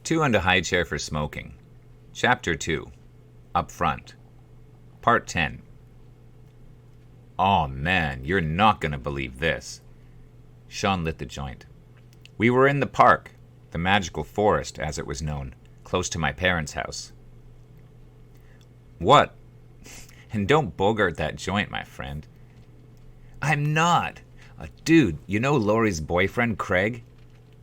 Two and a Highchair for Smoking. Chapter 2. Up Front. Part 10. Oh man, you're not going to believe this. Sean lit the joint. We were in the park, the magical forest as it was known, close to my parents' house. What? And don't bogart that joint, my friend. I'm not. Dude, you know Laurie's boyfriend, Craig?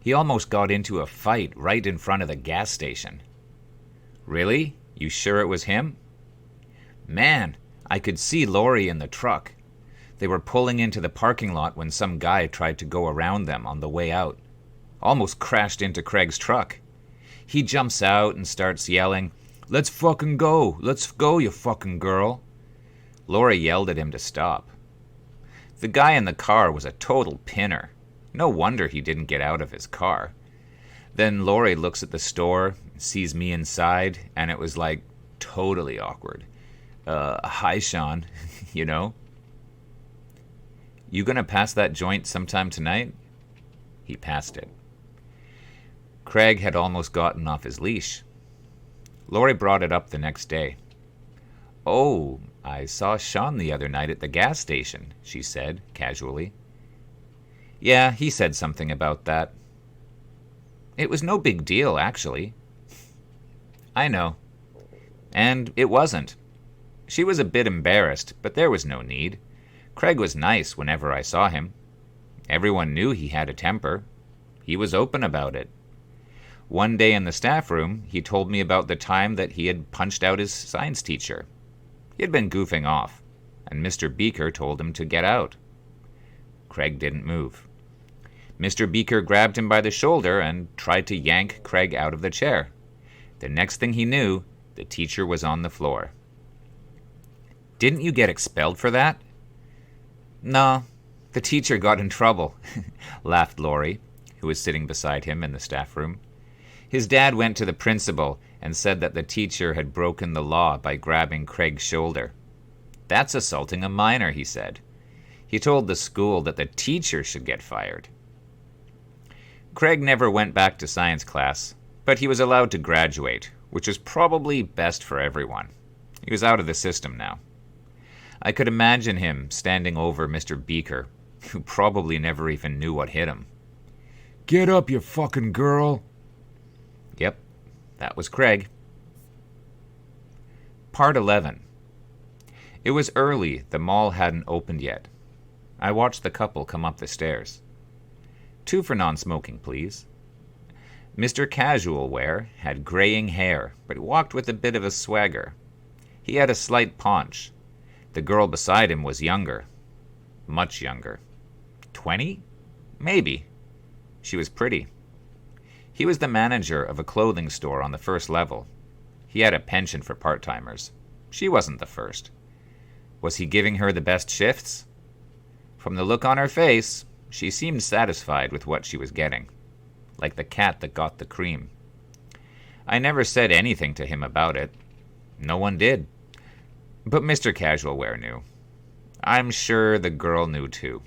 He almost got into a fight right in front of the gas station. Really? You sure it was him? Man, I could see Laurie in the truck. They were pulling into the parking lot when some guy tried to go around them on the way out. Almost crashed into Craig's truck. He jumps out and starts yelling, "Let's fucking go! Let's go, you fucking girl!" Laurie yelled at him to stop. The guy in the car was a total pinner. No wonder he didn't get out of his car. Then Laurie looks at the store, sees me inside, and it was like totally awkward. Hi, Sean, you know? You gonna pass that joint sometime tonight? He passed it. Craig had almost gotten off his leash. Laurie brought it up the next day. Oh, I saw Sean the other night at the gas station, she said, casually. Yeah, he said something about that. It was no big deal, actually. I know. And it wasn't. She was a bit embarrassed, but there was no need. Craig was nice whenever I saw him. Everyone knew he had a temper. He was open about it. One day in the staff room, he told me about the time that he had punched out his science teacher. He had been goofing off, and Mr. Beaker told him to get out. Craig didn't move. Mr. Beaker grabbed him by the shoulder and tried to yank Craig out of the chair. The next thing he knew, the teacher was on the floor. Didn't you get expelled for that? No, the teacher got in trouble, laughed Laurie, who was sitting beside him in the staff room. His dad went to the principal and said that the teacher had broken the law by grabbing Craig's shoulder. That's assaulting a minor, he said. He told the school that the teacher should get fired. Craig never went back to science class, but he was allowed to graduate, which was probably best for everyone. He was out of the system now. I could imagine him standing over Mr. Beaker, who probably never even knew what hit him. Get up, you fucking girl! Yep, that was Craig. Part 11. It was early, the mall hadn't opened yet. I watched the couple come up the stairs. 2 for non-smoking, please. Mr. Casual Wear had graying hair, but walked with a bit of a swagger. He had a slight paunch. The girl beside him was younger. Much younger. 20? Maybe. She was pretty. He was the manager of a clothing store on the first level. He had a penchant for part-timers. She wasn't the first. Was he giving her the best shifts? From the look on her face, she seemed satisfied with what she was getting, like the cat that got the cream. I never said anything to him about it. No one did. But Mr. Casual Wear knew. I'm sure the girl knew too.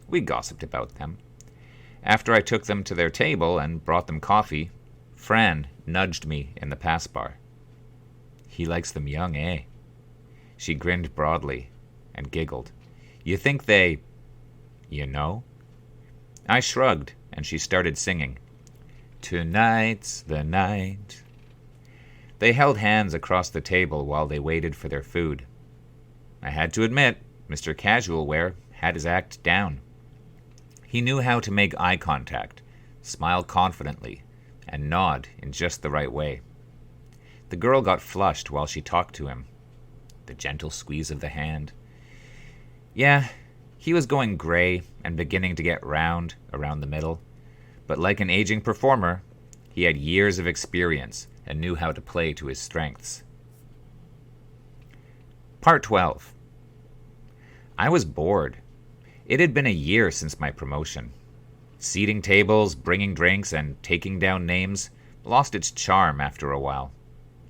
We gossiped about them. After I took them to their table and brought them coffee, Fran nudged me in the pass bar. He likes them young, eh? She grinned broadly and giggled. You think they... you know? I shrugged, and she started singing. Tonight's the night. They held hands across the table while they waited for their food. I had to admit, Mr. Casual Wear had his act down. He knew how to make eye contact, smile confidently, and nod in just the right way. The girl got flushed while she talked to him. The gentle squeeze of the hand. Yeah, he was going gray and beginning to get round around the middle, but like an aging performer, he had years of experience and knew how to play to his strengths. Part 12. I was bored. It had been a year since my promotion. Seating tables, bringing drinks, and taking down names lost its charm after a while.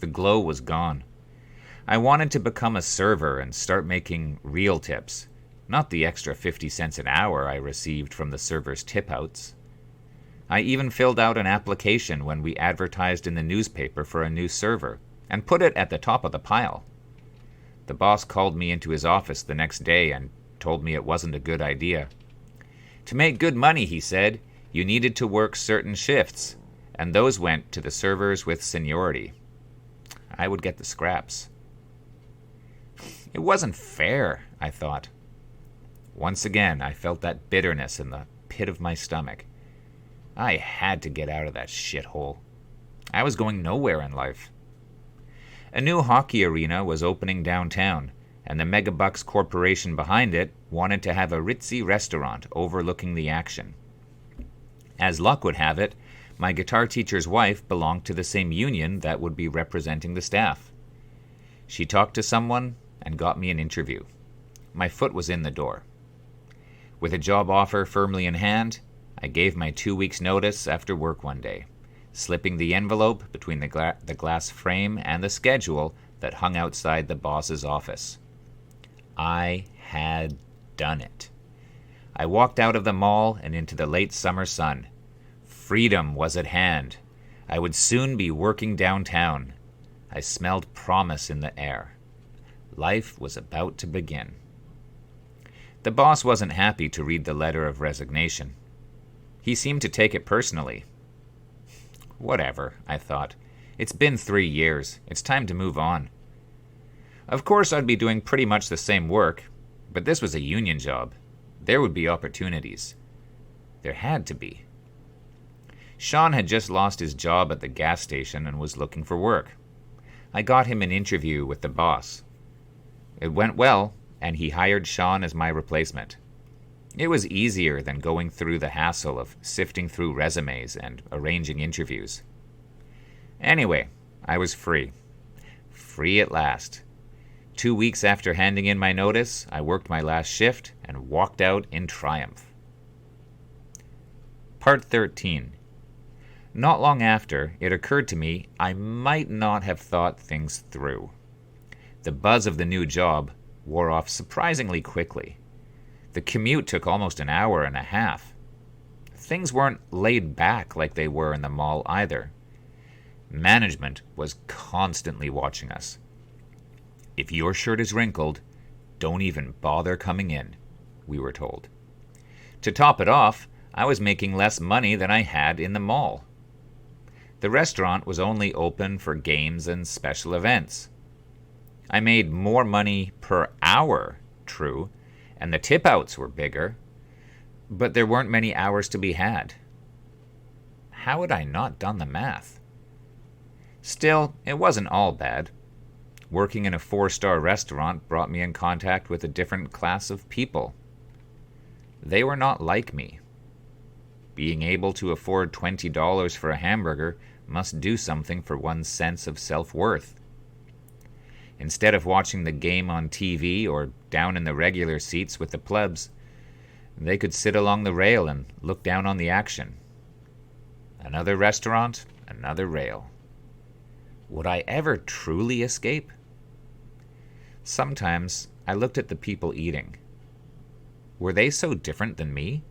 The glow was gone. I wanted to become a server and start making real tips, not the extra 50 cents an hour I received from the servers' tip-outs. I even filled out an application when we advertised in the newspaper for a new server, and put it at the top of the pile. The boss called me into his office the next day and told me it wasn't a good idea. To make good money, he said, you needed to work certain shifts, and those went to the servers with seniority. I would get the scraps. It wasn't fair, I thought. Once again, I felt that bitterness in the pit of my stomach. I had to get out of that shithole. I was going nowhere in life. A new hockey arena was opening downtown, and the Megabucks Corporation behind it wanted to have a ritzy restaurant overlooking the action. As luck would have it, my guitar teacher's wife belonged to the same union that would be representing the staff. She talked to someone and got me an interview. My foot was in the door. With a job offer firmly in hand, I gave my 2 weeks' notice after work one day, slipping the envelope between the glass frame and the schedule that hung outside the boss's office. I had done it. I walked out of the mall and into the late summer sun. Freedom was at hand. I would soon be working downtown. I smelled promise in the air. Life was about to begin. The boss wasn't happy to read the letter of resignation. He seemed to take it personally. Whatever, I thought. It's been 3 years. It's time to move on. Of course, I'd be doing pretty much the same work, but this was a union job. There would be opportunities. There had to be. Sean had just lost his job at the gas station and was looking for work. I got him an interview with the boss. It went well, and he hired Sean as my replacement. It was easier than going through the hassle of sifting through resumes and arranging interviews. Anyway, I was free. Free at last. 2 weeks after handing in my notice, I worked my last shift and walked out in triumph. Part 13. Not long after, it occurred to me I might not have thought things through. The buzz of the new job wore off surprisingly quickly. The commute took almost an hour and a half. Things weren't laid back like they were in the mall either. Management was constantly watching us. If your shirt is wrinkled, don't even bother coming in, we were told. To top it off, I was making less money than I had in the mall. The restaurant was only open for games and special events. I made more money per hour, true, and the tip-outs were bigger, but there weren't many hours to be had. How had I not done the math? Still, it wasn't all bad. Working in a 4-star restaurant brought me in contact with a different class of people. They were not like me. Being able to afford $20 for a hamburger must do something for one's sense of self-worth. Instead of watching the game on TV or down in the regular seats with the plebs, they could sit along the rail and look down on the action. Another restaurant, another rail. Would I ever truly escape? Sometimes I looked at the people eating. Were they so different than me?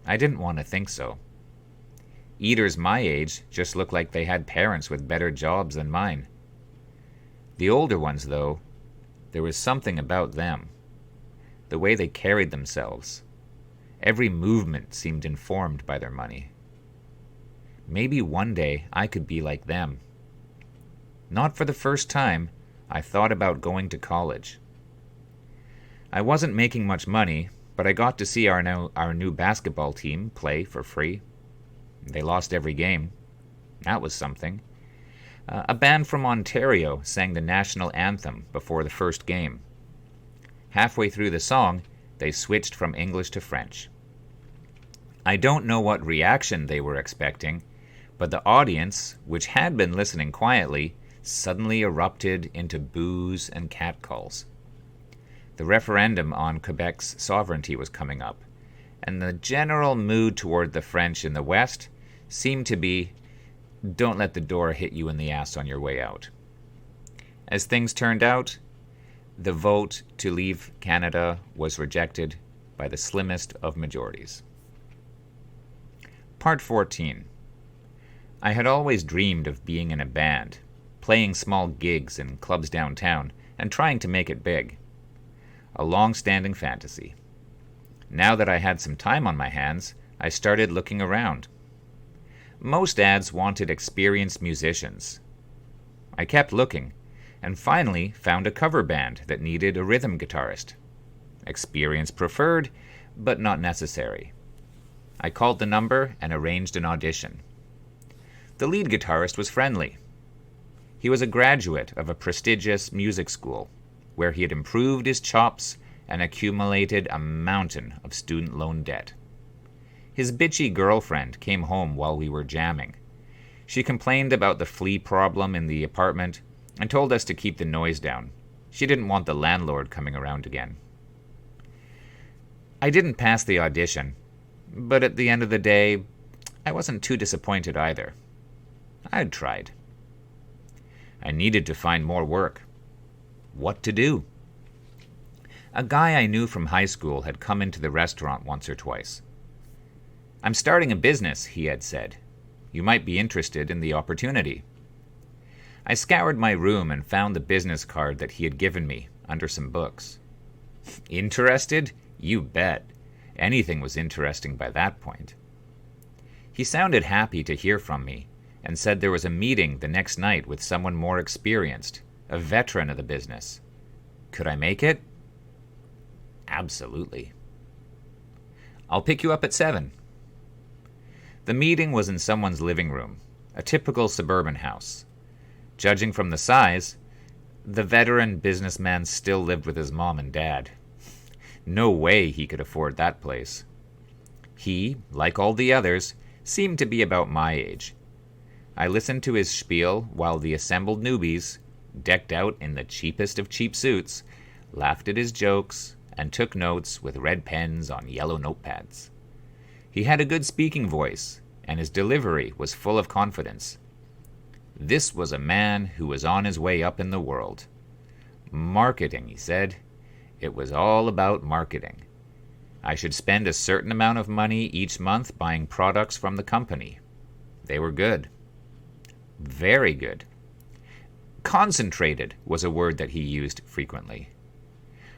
I didn't want to think so. Eaters my age just looked like they had parents with better jobs than mine. The older ones, though, there was something about them. The way they carried themselves. Every movement seemed informed by their money. Maybe one day I could be like them. Not for the first time, I thought about going to college. I wasn't making much money, but I got to see our new basketball team play for free. They lost every game. That was something. A band from Ontario sang the national anthem before the first game. Halfway through the song, they switched from English to French. I don't know what reaction they were expecting, but the audience, which had been listening quietly, suddenly erupted into boos and catcalls. The referendum on Quebec's sovereignty was coming up, and the general mood toward the French in the West seemed to be, don't let the door hit you in the ass on your way out. As things turned out, the vote to leave Canada was rejected by the slimmest of majorities. Part 14. I had always dreamed of being in a band, playing small gigs in clubs downtown, and trying to make it big. A long-standing fantasy. Now that I had some time on my hands, I started looking around. Most ads wanted experienced musicians. I kept looking, and finally found a cover band that needed a rhythm guitarist. Experience preferred, but not necessary. I called the number and arranged an audition. The lead guitarist was friendly. He was a graduate of a prestigious music school, where he had improved his chops and accumulated a mountain of student loan debt. His bitchy girlfriend came home while we were jamming. She complained about the flea problem in the apartment and told us to keep the noise down. She didn't want the landlord coming around again. I didn't pass the audition, but at the end of the day, I wasn't too disappointed either. I'd tried. I needed to find more work. What to do? A guy I knew from high school had come into the restaurant once or twice. "I'm starting a business," he had said. "You might be interested in the opportunity." I scoured my room and found the business card that he had given me under some books. Interested? You bet. Anything was interesting by that point. He sounded happy to hear from me and said there was a meeting the next night with someone more experienced, a veteran of the business. Could I make it? Absolutely. "I'll pick you up at 7. The meeting was in someone's living room, a typical suburban house. Judging from the size, the veteran businessman still lived with his mom and dad. No way he could afford that place. He, like all the others, seemed to be about my age. I listened to his spiel while the assembled newbies, decked out in the cheapest of cheap suits, laughed at his jokes and took notes with red pens on yellow notepads. He had a good speaking voice, and his delivery was full of confidence. This was a man who was on his way up in the world. Marketing, he said. It was all about marketing. I should spend a certain amount of money each month buying products from the company. They were good. Very good. Concentrated was a word that he used frequently.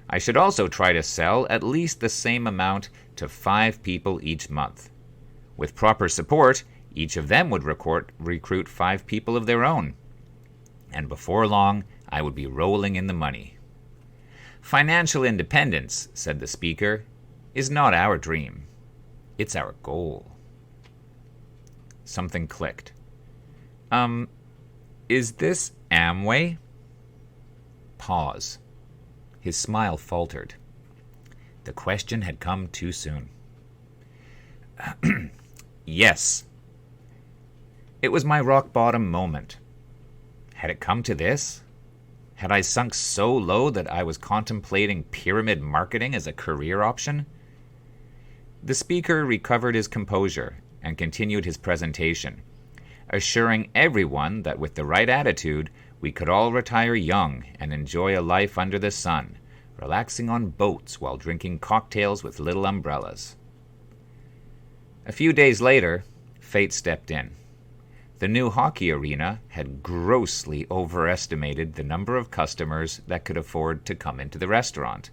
I should also try to sell at least the same amount to 5 people each month. With proper support, each of them would recruit 5 people of their own. And before long, I would be rolling in the money. Financial independence, said the speaker, is not our dream. It's our goal. Something clicked. Is this Amway? Pause. His smile faltered. The question had come too soon. Yes. It was my rock-bottom moment. Had it come to this? Had I sunk so low that I was contemplating pyramid marketing as a career option? The speaker recovered his composure and continued his presentation, assuring everyone that with the right attitude, we could all retire young and enjoy a life under the sun, relaxing on boats while drinking cocktails with little umbrellas. A few days later, fate stepped in. The new hockey arena had grossly overestimated the number of customers that could afford to come into the restaurant.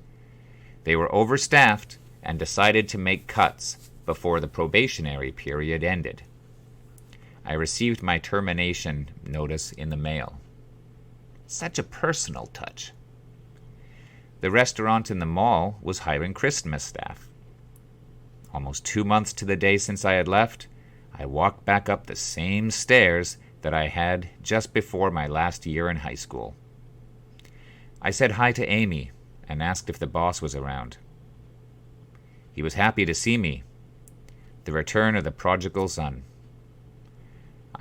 They were overstaffed and decided to make cuts before the probationary period ended. I received my termination notice in the mail. Such a personal touch. The restaurant in the mall was hiring Christmas staff. Almost 2 months to the day since I had left, I walked back up the same stairs that I had just before my last year in high school. I said hi to Amy and asked if the boss was around. He was happy to see me. The return of the prodigal son.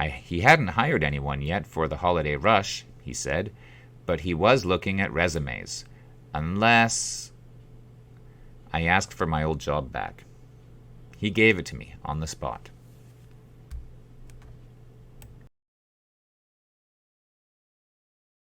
He hadn't hired anyone yet for the holiday rush, he said, but he was looking at resumes. Unless... I asked for my old job back. He gave it to me on the spot.